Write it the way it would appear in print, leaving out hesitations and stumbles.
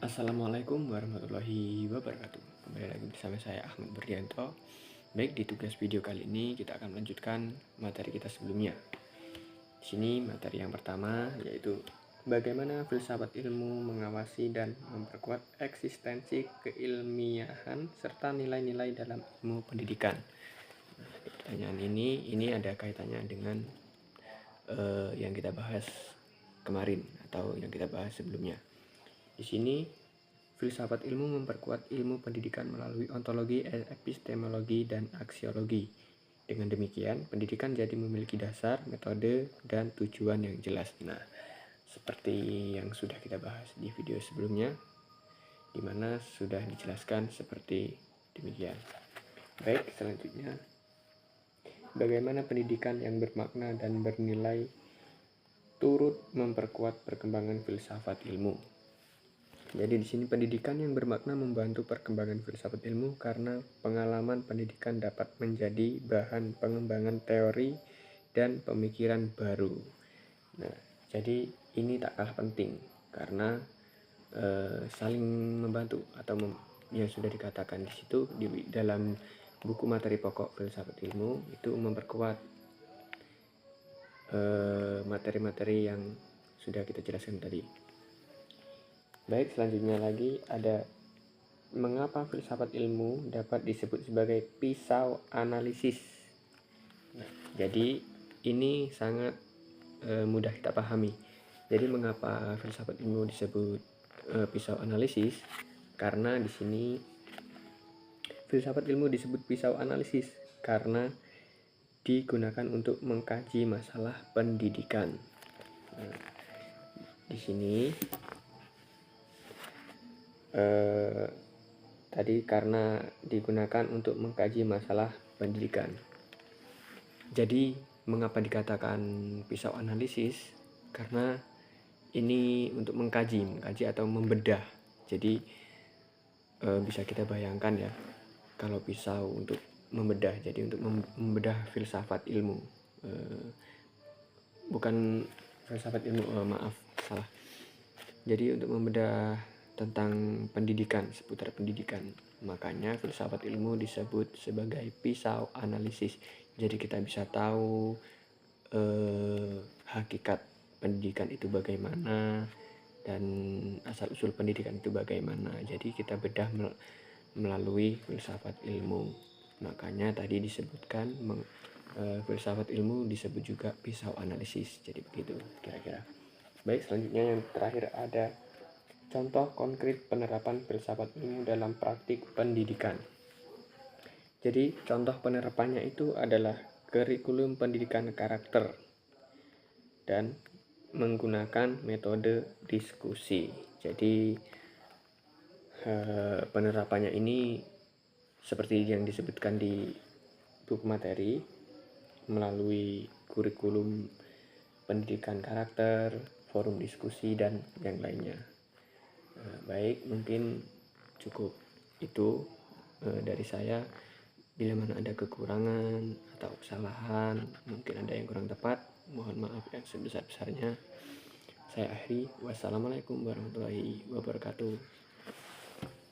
Assalamualaikum warahmatullahi wabarakatuh. Kembali lagi bersama saya Ahmad Berdianto. Baik, di tugas video kali ini kita akan melanjutkan materi kita sebelumnya. Di sini materi yang pertama yaitu bagaimana filsafat ilmu mengawasi dan memperkuat eksistensi keilmiahan serta nilai-nilai dalam ilmu pendidikan. Nah, di pertanyaan ini ada kaitannya dengan yang kita bahas kemarin atau yang kita bahas sebelumnya. Di sini, filsafat ilmu memperkuat ilmu pendidikan melalui ontologi, epistemologi, dan aksiologi. Dengan demikian, pendidikan jadi memiliki dasar, metode, dan tujuan yang jelas. Nah, seperti yang sudah kita bahas di video sebelumnya, di mana sudah dijelaskan seperti demikian. Baik, selanjutnya, bagaimana pendidikan yang bermakna dan bernilai turut memperkuat perkembangan filsafat ilmu. Jadi di sini pendidikan yang bermakna membantu perkembangan filsafat ilmu karena pengalaman pendidikan dapat menjadi bahan pengembangan teori dan pemikiran baru. Nah, jadi ini tak kalah penting karena saling membantu atau yang sudah dikatakan di situ di dalam buku materi pokok filsafat ilmu itu memperkuat materi-materi yang sudah kita jelaskan tadi. Baik, selanjutnya lagi ada mengapa filsafat ilmu dapat disebut sebagai pisau analisis. Nah, jadi ini sangat mudah kita pahami. Jadi mengapa filsafat ilmu disebut pisau analisis? Karena di sini filsafat ilmu disebut pisau analisis karena digunakan untuk mengkaji masalah pendidikan. Nah, di sini tadi karena digunakan untuk mengkaji masalah pendidikan. Jadi mengapa dikatakan pisau analisis? Karena ini untuk mengkaji atau membedah. Jadi bisa kita bayangkan ya, kalau pisau untuk membedah, jadi untuk membedah filsafat ilmu, bukan filsafat ilmu, maaf salah. Jadi untuk membedah tentang pendidikan, seputar pendidikan. Makanya filsafat ilmu disebut sebagai pisau analisis. Jadi kita bisa tahu hakikat pendidikan itu bagaimana dan asal-usul pendidikan itu bagaimana. Jadi kita bedah melalui filsafat ilmu. Makanya tadi disebutkan filsafat ilmu disebut juga pisau analisis. Jadi begitu kira-kira. Baik, selanjutnya yang terakhir ada contoh konkret penerapan filsafat ilmu dalam praktik pendidikan. Jadi contoh penerapannya itu adalah kurikulum pendidikan karakter dan menggunakan metode diskusi. Jadi penerapannya ini seperti yang disebutkan di buku materi melalui kurikulum pendidikan karakter, forum diskusi, dan yang lainnya. Baik, mungkin cukup itu dari saya. Bila mana ada kekurangan atau kesalahan, mungkin ada yang kurang tepat, mohon maaf yang sebesar-besarnya. Saya akhiri. Wassalamualaikum warahmatullahi wabarakatuh.